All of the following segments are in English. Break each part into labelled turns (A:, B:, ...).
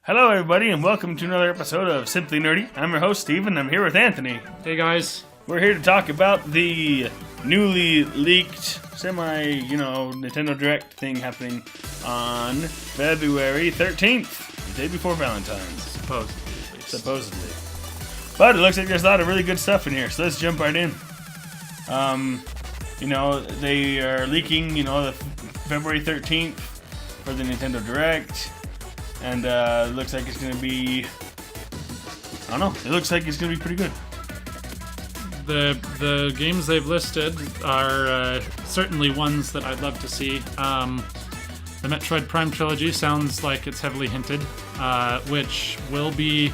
A: Hello, everybody, and welcome to another episode of Simply Nerdy. I'm your host, Steve, and I'm here with Anthony.
B: Hey, guys.
A: We're here to talk about the newly leaked, Nintendo Direct thing happening on February 13th, the day before Valentine's. Supposedly. But it looks like there's a lot of really good stuff in here, so let's jump right in. They are leaking, the February 13th for the Nintendo Direct. And it looks like it's going to be, it looks like it's going to be pretty good.
B: The games they've listed are certainly ones that I'd love to see. The Metroid Prime trilogy sounds like it's heavily hinted, which will be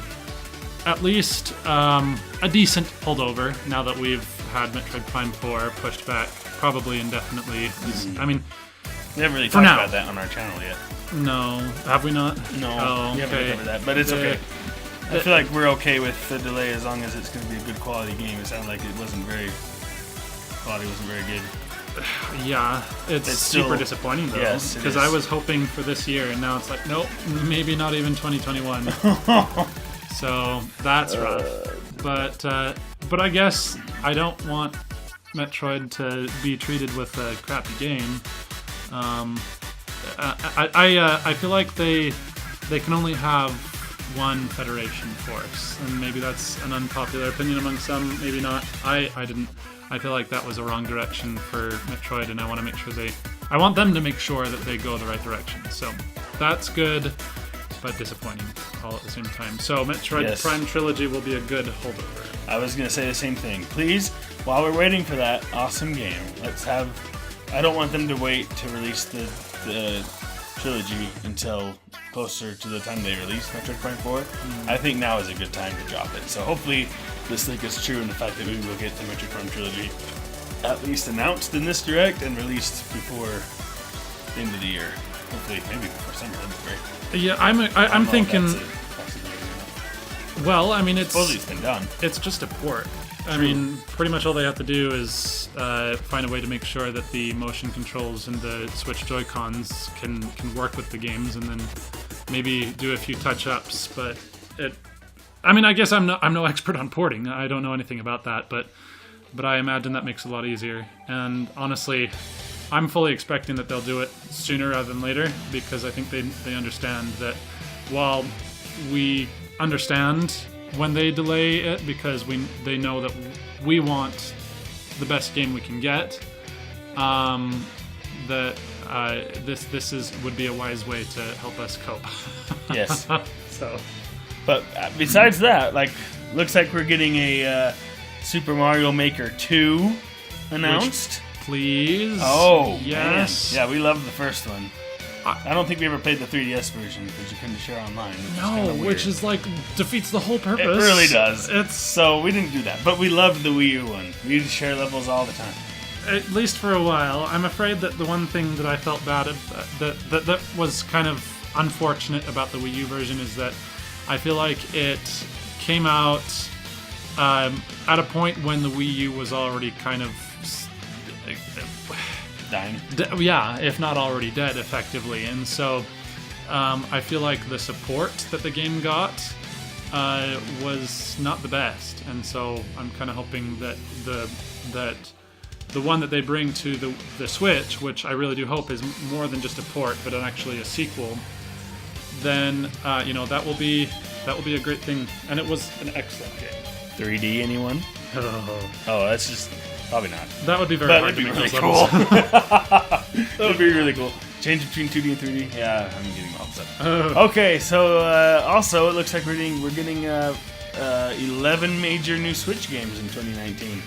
B: at least a decent holdover now that we've had Metroid Prime 4 pushed back probably indefinitely.
A: Mm-hmm.
B: I mean,
A: we haven't really talked about that on our channel yet.
B: No. Have we not?
A: No,
B: oh,
A: we haven't covered that, but it's okay. I feel like we're okay with the delay as long as it's going to be a good quality game. It sounded like quality wasn't very good.
B: Yeah, it's super disappointing though.
A: Yes,
B: because I was hoping for this year, and now it's like, nope, maybe not even 2021. So that's rough. But I guess I don't want Metroid to be treated with a crappy game. I feel like they can only have one Federation force, and maybe that's an unpopular opinion among some, maybe not. I feel like that was a wrong direction for Metroid, and I want to make sure I want them to make sure that they go the right direction. So that's good, but disappointing all at the same time. So Metroid Prime Trilogy will be a good holdover.
A: I was going to say the same thing. Please, while we're waiting for that awesome game, I don't want them to wait to release the trilogy until closer to the time they release Metroid Prime 4. I think now is a good time to drop it. So hopefully this leak is true in the fact that we will get the Metroid Prime trilogy at least announced in this Direct and released before the end of the year. Hopefully, maybe before summer. That'd be great.
B: Yeah, I'm thinking. Well, I mean,
A: supposedly it's been done.
B: It's just a port. I mean, pretty much all they have to do is find a way to make sure that the motion controls and the Switch Joy-Cons can work with the games, and then maybe do a few touch-ups. But I guess I'm no expert on porting. I don't know anything about that, but I imagine that makes it a lot easier. And honestly, I'm fully expecting that they'll do it sooner rather than later, because I think they understand that while we understand when they delay it, because they know that we want the best game we can get, that this would be a wise way to help us cope.
A: Yes.
B: So,
A: but besides that, looks like we're getting a Super Mario Maker 2 announced.
B: Please.
A: Oh,
B: yes.
A: Man. Yeah, we love the first one. I don't think we ever played the 3DS version because you couldn't share online.
B: Which is defeats the whole purpose.
A: It really does. So we didn't do that, but we loved the Wii U one. We share levels all the time.
B: At least for a while. I'm afraid that the one thing that I felt bad that was kind of unfortunate about the Wii U version is that I feel like it came out at a point when the Wii U was already kind of
A: dying.
B: If not already dead, effectively. And so I feel like the support that the game got was not the best. And so I'm kind of hoping that the one that they bring to the Switch, which I really do hope is more than just a port, but actually a sequel, then that will be a great thing. And it was an excellent game.
A: 3D, anyone? Oh, that's just. Probably not.
B: That would be very hard to make
A: really
B: those
A: cool.
B: levels.
A: That would be really cool. Change between 2D and 3D. Yeah, I'm getting all upset. Okay, so also it looks like we're getting 11 major new Switch games in 2019.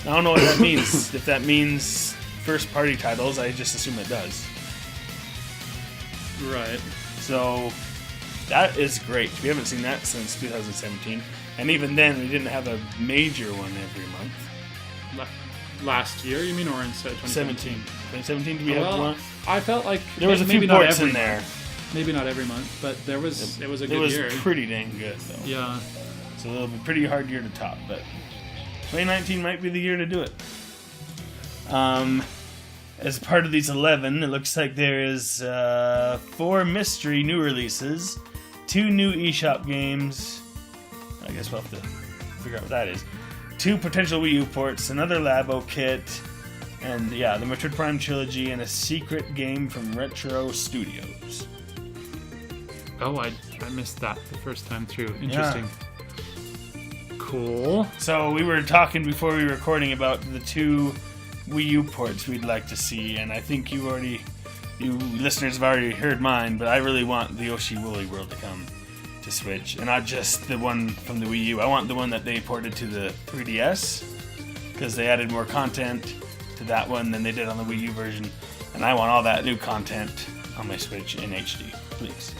A: I don't know what that means. If that means first-party titles, I just assume it does.
B: Right.
A: So that is great. We haven't seen that since 2017, and even then, we didn't have a major one every month.
B: Last year, you mean, or instead 2017?
A: 2017, did we have one?
B: I felt like
A: there was a few ports in there.
B: Maybe not every month, but it was a good year.
A: It was pretty dang good, though.
B: Yeah.
A: So it'll be a pretty hard year to top, but 2019 might be the year to do it. As part of these 11, it looks like there is 4 mystery new releases, 2 new eShop games. I guess we'll have to figure out what that is. 2 potential Wii U ports, another Labo kit, and the Metroid Prime trilogy, and a secret game from Retro Studios.
B: Oh, I missed that the first time through. Interesting. Cool.
A: So we were talking before we were recording about the 2 Wii U ports we'd like to see, and I think you listeners have already heard mine, but I really want the Yoshi Woolly World to come to Switch, and not just the one from the Wii U. I want the one that they ported to the 3DS, because they added more content to that one than they did on the Wii U version, and I want all that new content on my Switch in HD, please.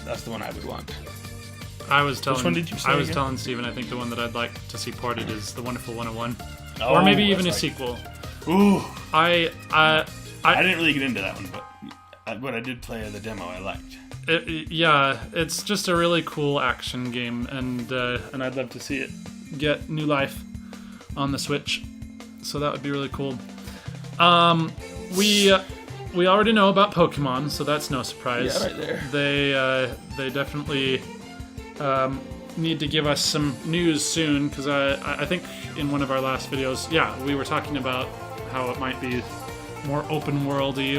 A: That's the one I would want.
B: Which
A: one did you say?
B: I was telling Steven, I think the one that I'd like to see ported is The Wonderful 101.
A: Oh,
B: or maybe even a sequel.
A: Ooh.
B: I
A: didn't really get into that one, but when I did play the demo, I liked.
B: It's just a really cool action game, and I'd love to see it get new life on the Switch. So that would be really cool. We already know about Pokemon, so that's no surprise.
A: Yeah, right there.
B: They definitely need to give us some news soon, because I think in one of our last videos, we were talking about how it might be more open worldy,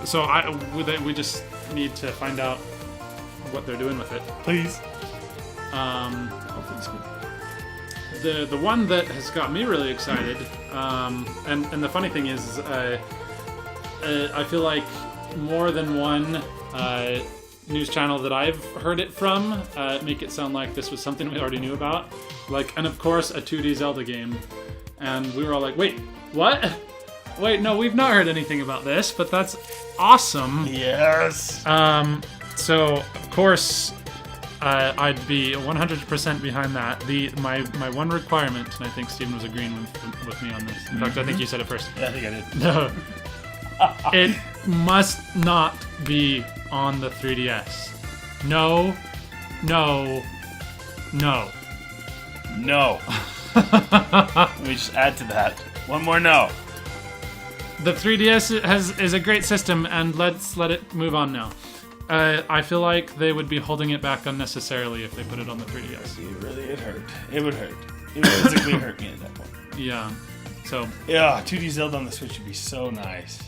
B: so we just need to find out what they're doing with it.
A: Please.
B: Hopefully it's good. The one that has got me really excited, and the funny thing is, I feel like more than one news channel that I've heard it from make it sound like this was something we already knew about, and of course a 2D Zelda game, and we were all like, wait, what? Wait, no, we've not heard anything about this, but that's awesome.
A: Yes.
B: So of course, I'd be 100% behind that. My one requirement, and I think Steven was agreeing with me on this. In fact, I think you said it first.
A: Yeah, I think I did.
B: No. It must not be on the 3DS. No.
A: Let me just add to that. One more no.
B: The 3DS is a great system, and let's let it move on now. I feel like they would be holding it back unnecessarily if they put it on the 3DS.
A: It hurt. It would hurt. It would physically hurt me at that point.
B: Yeah. So.
A: Yeah, 2D Zelda on the Switch would be so nice.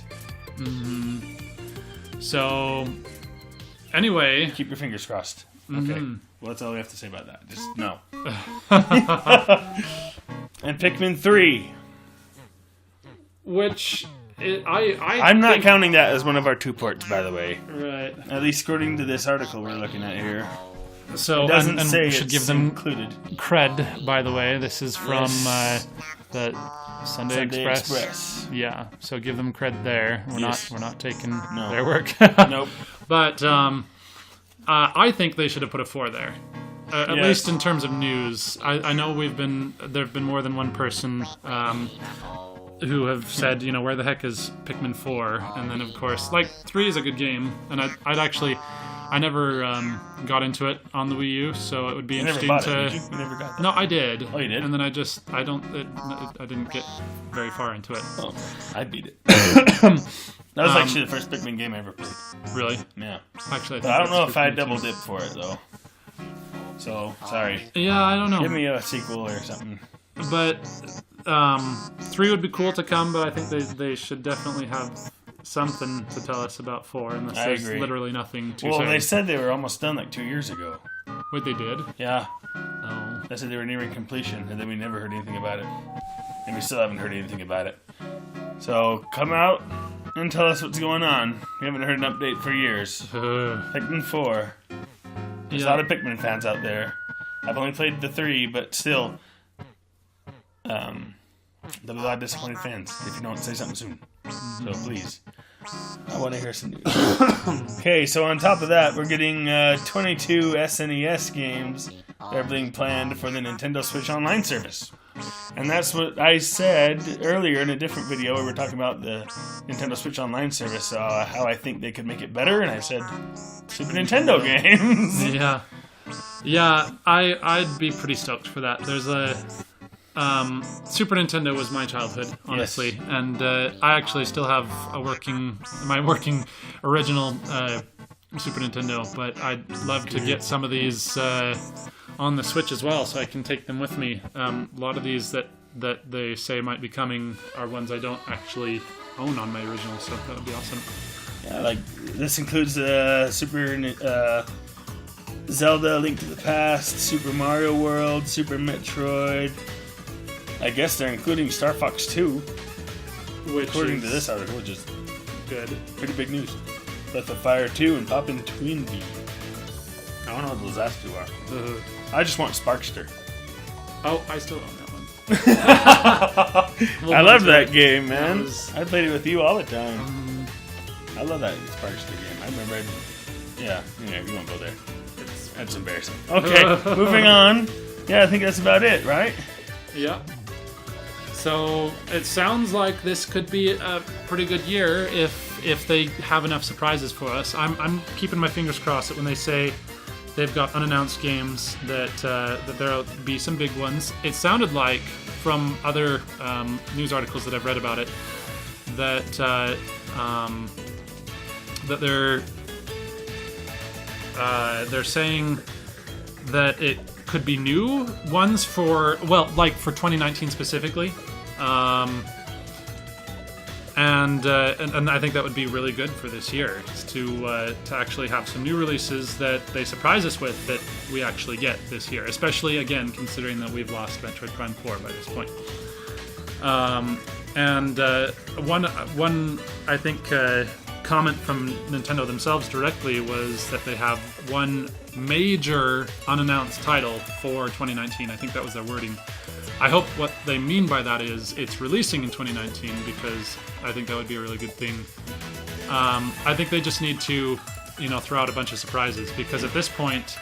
B: So. Anyway.
A: Keep your fingers crossed. Okay. Well, that's all we have to say about that. Just no. And Pikmin 3.
B: Which
A: I'm not counting that as one of our 2 ports, by the way.
B: Right.
A: At least according to this article we're looking at here.
B: So
A: it doesn't
B: and
A: say
B: we should
A: it's
B: give them
A: included.
B: Cred, by the way. This is from the Sunday Express. Yeah. So give them cred there. We're not taking their work.
A: Nope.
B: But I think they should have put a 4 there. At least in terms of news. I know there have been more than one person who have said, where the heck is Pikmin 4? And then, of course, 3 is a good game, and I never got into it on the Wii U, so it would be interesting
A: never
B: to.
A: bought it, did you? You never got that?
B: No, I did.
A: Oh, you did?
B: And then I didn't get very far into it.
A: Oh, I beat it. That was actually the first Pikmin game I ever played.
B: Really?
A: Yeah.
B: Actually,
A: I don't know if I double dipped for it though. So sorry.
B: Yeah, I don't know.
A: Give me a sequel or something.
B: But 3 would be cool to come, but I think they should definitely have something to tell us about 4, unless there's literally nothing to say.
A: Well, they said they were almost done 2 years ago.
B: Wait, they did?
A: Yeah.
B: Oh.
A: They said they were nearing completion, and then we never heard anything about it. And we still haven't heard anything about it. So come out and tell us what's going on. We haven't heard an update for years. Pikmin 4. There's a lot of Pikmin fans out there. I've only played the 3, but still, there'll be a lot of disappointed fans if you don't say something soon. So please, I want to hear some news. Okay, so on top of that, we're getting 22 SNES games that are being planned for the Nintendo Switch Online service. And that's what I said earlier in a different video where we were talking about the Nintendo Switch Online service, how I think they could make it better, and I said Super Nintendo games.
B: Yeah, I'd be pretty stoked for that. There's a Super Nintendo was my childhood, honestly, and I actually still have my working original Super Nintendo, but I'd love to get some of these on the Switch as well, so I can take them with me. A lot of these that they say might be coming are ones I don't actually own on my original, so that would be awesome.
A: Yeah, like this includes Zelda: Link to the Past, Super Mario World, Super Metroid. I guess they're including Star Fox 2, according to this article, which is
B: good.
A: Pretty big news. Breath of Fire 2 and Poppin' Tweenbee. I don't know what those last two are. I just want Sparkster.
B: Oh, I still own that one.
A: I love that game, man. I played it with you all the time. I love that Sparkster game. I remember. Yeah, we won't go there. That's embarrassing. Okay, moving on. Yeah, I think that's about it, right?
B: Yeah. So it sounds like this could be a pretty good year if they have enough surprises for us. I'm keeping my fingers crossed that when they say they've got unannounced games that there'll be some big ones. It sounded like from other news articles that I've read about it that they're saying that it could be new ones for 2019 specifically. And I think that would be really good for this year, is to actually have some new releases that they surprise us with that we actually get this year, especially, again, considering that we've lost Metroid Prime 4 by this point. One I think, comment from Nintendo themselves directly was that they have one major unannounced title for 2019. I think that was their wording. I hope what they mean by that is it's releasing in 2019, because I think that would be a really good thing. I think they just need to, throw out a bunch of surprises, because at this point,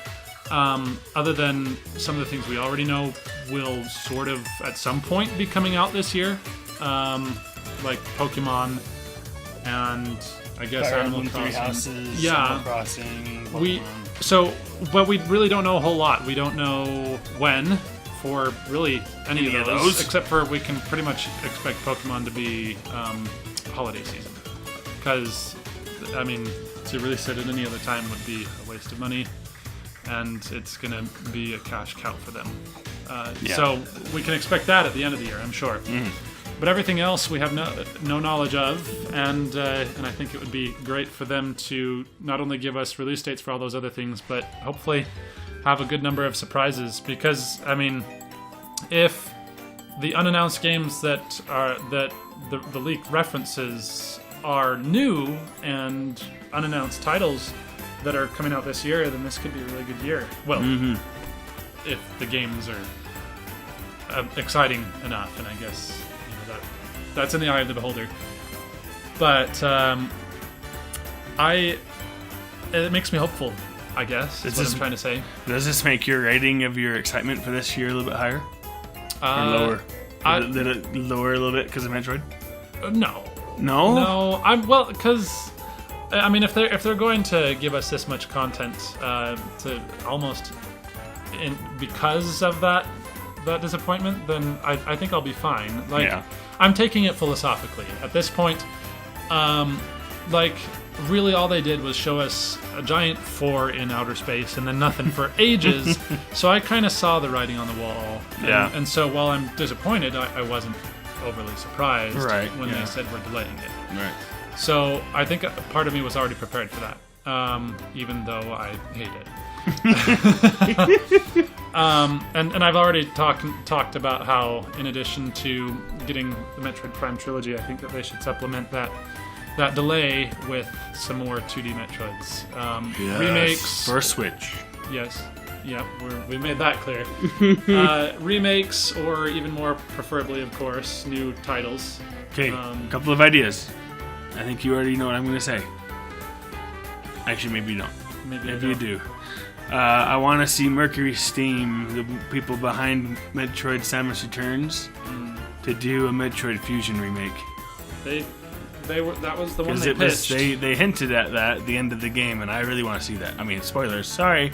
B: other than some of the things we already know will sort of at some point be coming out this year, like Pokemon and I guess
A: Fire
B: Animal
A: Emblem,
B: Crossing.
A: 3 Houses, Animal Crossing,
B: but we really don't know a whole lot. We don't know when for really any of those, except for we can pretty much expect Pokemon to be holiday season. Because, to release it at any other time would be a waste of money, and it's going to be a cash cow for them. So we can expect that at the end of the year, I'm sure. But everything else we have no knowledge of, and I think it would be great for them to not only give us release dates for all those other things, but hopefully have a good number of surprises. Because if the unannounced games that the leak references are new and unannounced titles that are coming out this year, then this could be a really good year. Well, if the games are exciting enough, and I guess that's in the eye of the beholder. But it makes me hopeful, I guess, is what I'm trying to say.
A: Does this make your rating of your excitement for this year a little bit higher? Or lower? Did it lower a little bit because of Metroid?
B: No.
A: No?
B: No. Because if they're going to give us this much content to almost because of that disappointment, then I think I'll be fine. I'm taking it philosophically at this point. Really all they did was show us a giant 4 in outer space and then nothing for ages. So I kind of saw the writing on the wall. And so while I'm disappointed, I wasn't overly surprised when they said we're delaying it.
A: Right.
B: So I think part of me was already prepared for that, even though I hate it. And I've already talked about how, in addition to getting the Metroid Prime trilogy, I think that they should supplement that delay with some more 2D Metroids. Remakes
A: for Switch.
B: Yes. Yeah, we made that clear. Remakes, or even more preferably, of course, new titles.
A: Okay, a couple of ideas. I think you already know what I'm going to say. Actually, maybe you don't. Maybe you do. I want to see Mercury Steam, the people behind Metroid Samus Returns, to do a Metroid Fusion remake.
B: That was the one they pitched.
A: They hinted at that at the end of the game, and I really want to see that. Spoilers. Sorry.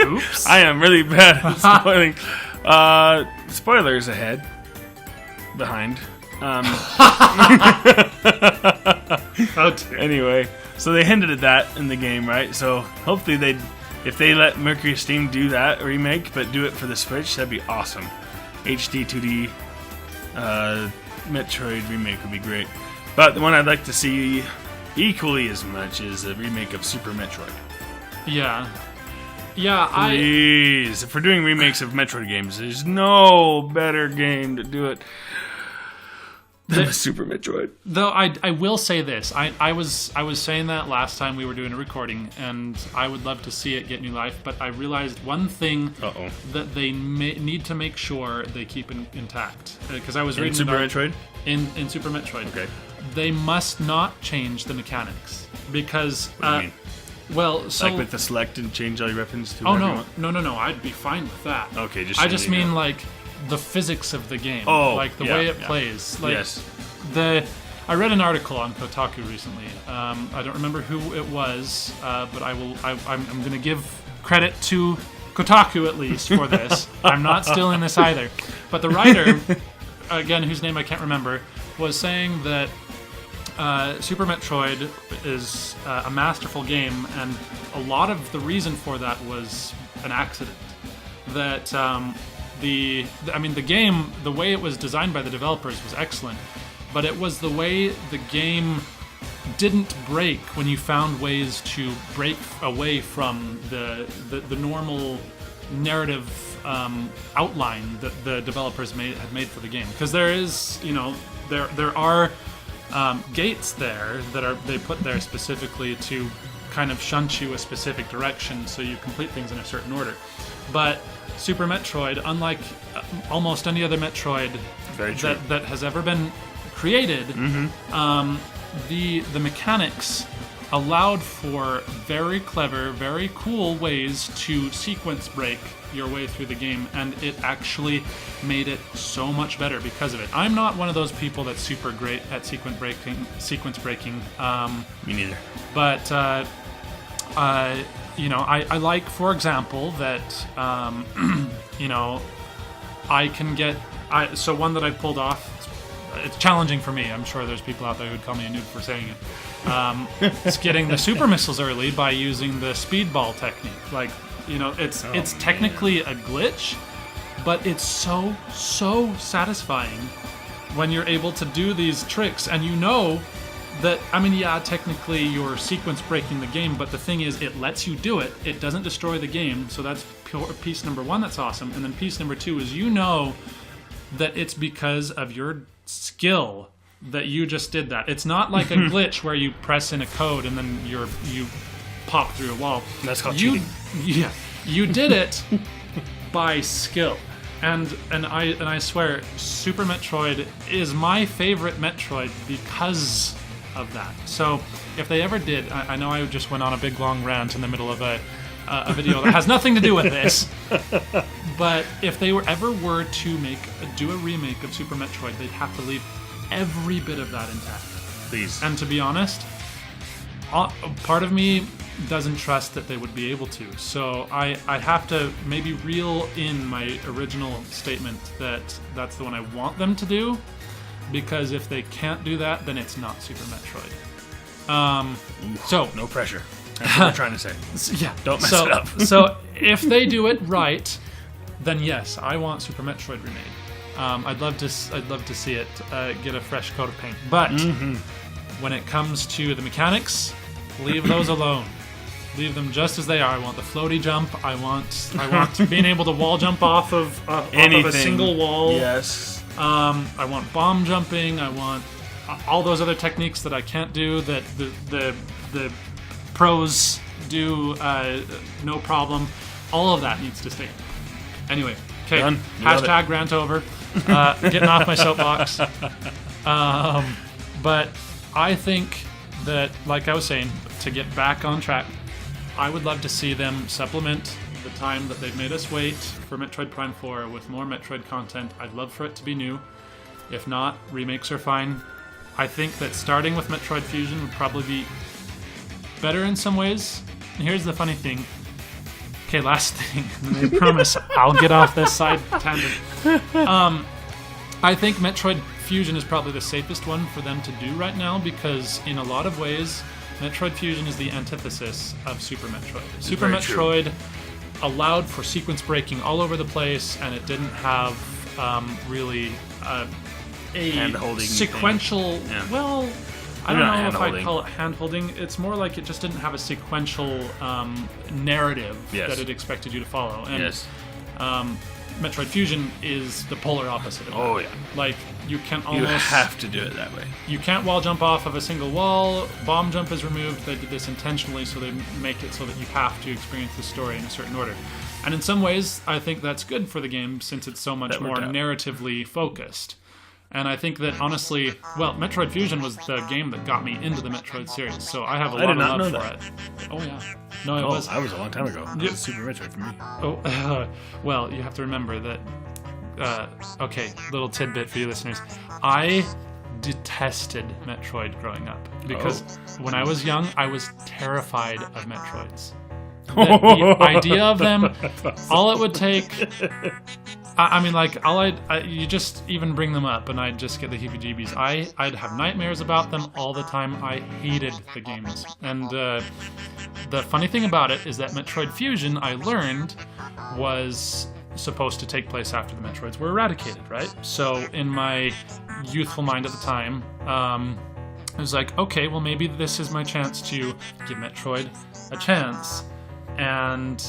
B: Oops.
A: I am really bad at spoiling. Spoilers ahead. Behind. Anyway, So they hinted at that in the game, right? So hopefully if they let Mercury Steam do that remake, but do it for the Switch, that'd be awesome. HD 2D Metroid remake would be great. But the one I'd like to see equally as much is a remake of Super Metroid.
B: Yeah,
A: Please, if we're doing remakes of Metroid games, there's no better game to do it than Super Metroid.
B: Though I will say this, I was saying that last time we were doing a recording, and I would love to see it get new life. But I realized one thing that they need to make sure they keep intact, because I was reading
A: Super Metroid.
B: In Super Metroid.
A: Okay.
B: They must not change the mechanics because.
A: What do you mean?
B: Well, so
A: like with the select and change all your weapons to
B: oh
A: whatever you want?
B: no, I'd be fine with that.
A: Okay,
B: I just mean like the physics of the game, like the way it plays. Like
A: yes.
B: I read an article on Kotaku recently. I don't remember who it was, but I'm going to give credit to Kotaku at least for this. I'm not stealing this either. But the writer, again, whose name I can't remember, was saying that Super Metroid is a masterful game, and a lot of the reason for that was an accident. That the game, the way it was designed by the developers was excellent, but it was the way the game didn't break when you found ways to break away from the normal narrative outline that the developers had made for the game. Because there is, there are gates there that they put there specifically to kind of shunt you a specific direction so you complete things in a certain order. But Super Metroid, unlike almost any other Metroid that has ever been created, the mechanics allowed for very clever, very cool ways to sequence break your way through the game, and it actually made it so much better because of it. I'm not one of those people that's super great at sequence breaking.
A: Me neither.
B: But I like, for example, that I can get. So one that I pulled off. It's challenging for me. I'm sure there's people out there who'd call me a noob for saying it. It's getting the super missiles early by using the speedball technique. Like, it's technically a glitch, but it's so satisfying when you're able to do these tricks, and that, technically you're sequence breaking the game, but the thing is, it lets you do it. It doesn't destroy the game, so that's piece number one that's awesome. And then piece number two is that it's because of your skill that you just did that. It's not like a glitch where you press in a code and then you pop through a wall.
A: That's called cheating.
B: Yeah, you did it by skill. And I swear, Super Metroid is my favorite Metroid because of that. So if they ever did, I know I just went on a big long rant in the middle of a video that has nothing to do with this, but if they ever were to do a remake of Super Metroid, they'd have to leave every bit of that intact.
A: Please.
B: And to be honest, part of me doesn't trust that they would be able to. So I have to maybe reel in my original statement that that's the one I want them to do, because if they can't do that, then it's not Super Metroid. So
A: no pressure. That's what we're trying to say.
B: Yeah.
A: Don't mess it up.
B: So if they do it right, then yes, I want Super Metroid remade. I'd love to see it get a fresh coat of paint. But when it comes to the mechanics, leave those alone. Leave them just as they are. I want the floaty jump. I want being able to wall jump off of a single wall.
A: Yes.
B: I want bomb jumping. I want all those other techniques that I can't do, that the pros do no problem. All of that needs to stay. Anyway, okay.
A: Done.
B: Hashtag rant over. Getting off my soapbox. But I think that, like I was saying, to get back on track, I would love to see them supplement the time that they've made us wait for Metroid Prime 4 with more Metroid content. I'd love for it to be new. If not, remakes are fine. I think that starting with Metroid Fusion would probably be better in some ways. And here's the funny thing. Okay, last thing. I promise I'll get off this side tangent. I think Metroid Fusion is probably the safest one for them to do right now, because in a lot of ways Metroid Fusion is the antithesis of Super Metroid. Super
A: very true.
B: Metroid allowed for sequence breaking all over the place, and it didn't have really a
A: Hand-holding
B: sequential.
A: thing. Yeah.
B: Well, I
A: Maybe
B: don't
A: not
B: know if I'd
A: hand-holding.
B: call it hand-holding. It's more like it just didn't have a sequential narrative
A: Yes.
B: that it expected you to follow. And
A: Yes.
B: Metroid Fusion is the polar opposite of that.
A: Oh, yeah.
B: Like, you can
A: You
B: almost...
A: have to do it that way.
B: You can't wall jump off of a single wall. Bomb jump is removed. They did this intentionally, so they make it so that you have to experience the story in a certain order. And in some ways, I think that's good for the game, since it's so much
A: That
B: more
A: worked out.
B: narratively focused. And I think that, honestly, well, Metroid Fusion was the game that got me into the Metroid series, so I have a
A: I
B: lot
A: did
B: of
A: not
B: love
A: know
B: for
A: that.
B: it. Oh, yeah. No, it
A: Oh,
B: was.
A: I was a long time ago. It
B: Yep.
A: was Super Metroid for me.
B: Oh, well, you have to remember that. Okay, little tidbit for you listeners. I detested Metroid growing up because when I was young, I was terrified of Metroids. The idea of them, all it would take. I mean, like, you just even bring them up, and I'd just get the heebie-jeebies. I'd have nightmares about them all the time. I hated the games, and the funny thing about it is that Metroid Fusion, I learned, was supposed to take place after the Metroids were eradicated, right? So in my youthful mind at the time, I was like, okay, well, maybe this is my chance to give Metroid a chance. And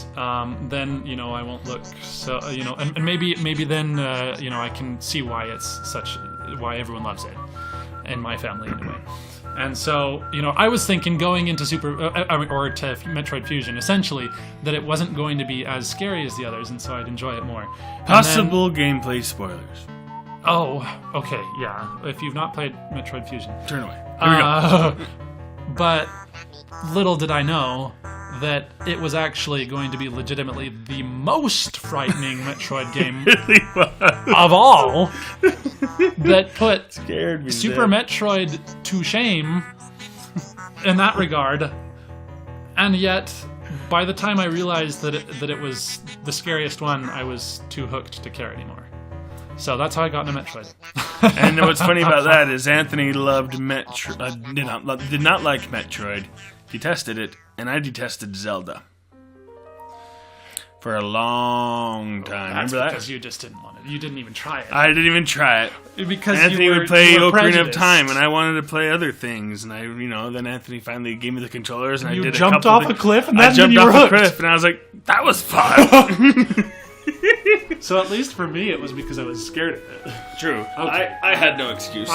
B: then, you know, I won't look so, you know, and maybe then, you know, I can see why why everyone loves it, in my family anyway. And so, you know, I was thinking going into to Metroid Fusion, essentially, that it wasn't going to be as scary as the others, and so I'd enjoy it more. And
A: Possible gameplay spoilers.
B: then- oh, okay, yeah. If you've not played Metroid Fusion.
A: Turn away. Here we go.
B: But little did I know that it was actually going to be legitimately the most frightening Metroid game of all, that put
A: Scared me.
B: Super Metroid to shame in that regard. And yet, by the time I realized that it was the scariest one, I was too hooked to care anymore. So that's how I got into Metroid.
A: And what's funny about that is Anthony loved did not like Metroid, detested it, and I detested Zelda for a long time.
B: That's
A: Remember
B: because
A: that?
B: you just didn't want it. You didn't even try it.
A: I didn't even try it.
B: Because
A: Anthony
B: you were,
A: would play
B: you were
A: Ocarina of
B: prejudiced.
A: Time, and I wanted to play other things. And then Anthony finally gave me the controllers, and
B: You
A: I did
B: jumped
A: a couple
B: off a cliff, and
A: I
B: then
A: jumped
B: you
A: off
B: were
A: a
B: hooked.
A: cliff, and I was like, "That was fun."
B: So at least for me, it was because I was scared of it.
A: True.
B: Okay.
A: I had no excuse.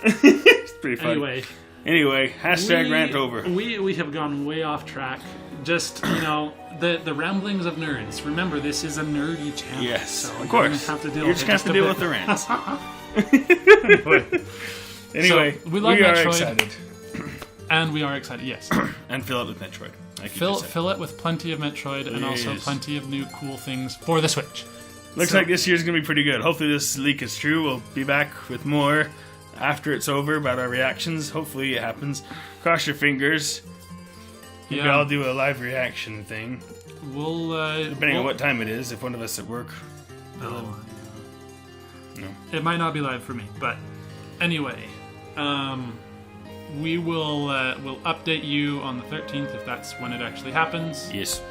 A: It's pretty funny.
B: Anyway,
A: Hashtag rant over.
B: We have gone way off track. Just, you know, the ramblings of nerds. Remember, this is a nerdy channel.
A: Yes,
B: so
A: of
B: you're
A: course.
B: gonna have to deal
A: You're
B: with
A: just
B: it
A: going to have
B: a
A: to deal
B: bit.
A: with the rants. Anyway,
B: So, we love
A: are
B: Metroid.
A: excited.
B: And we are excited, yes.
A: And fill it with Metroid. Like you
B: Fill
A: just said.
B: it with plenty of Metroid and also
A: Yes.
B: plenty of new cool things for the Switch.
A: Looks
B: So-
A: like this year's going to be pretty good. Hopefully this leak is true. We'll be back with more after it's over about our reactions. Hopefully it happens. Cross your fingers. Maybe
B: Yeah.
A: I'll do a live reaction thing.
B: We'll
A: Depending on what time it is. If one of us at work.
B: Oh,
A: No.
B: it might not be live for me, but anyway, we will we'll update you on the 13th if that's when it actually happens,
A: Yes.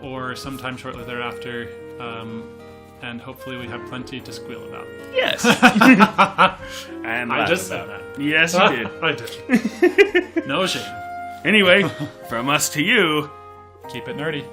B: or sometime shortly thereafter, and hopefully we have plenty to squeal about.
A: Yes. And
B: I
A: laugh
B: just said
A: about
B: that.
A: it. Yes, you did.
B: I did. No shame.
A: Anyway, from us to you.
B: Keep it nerdy.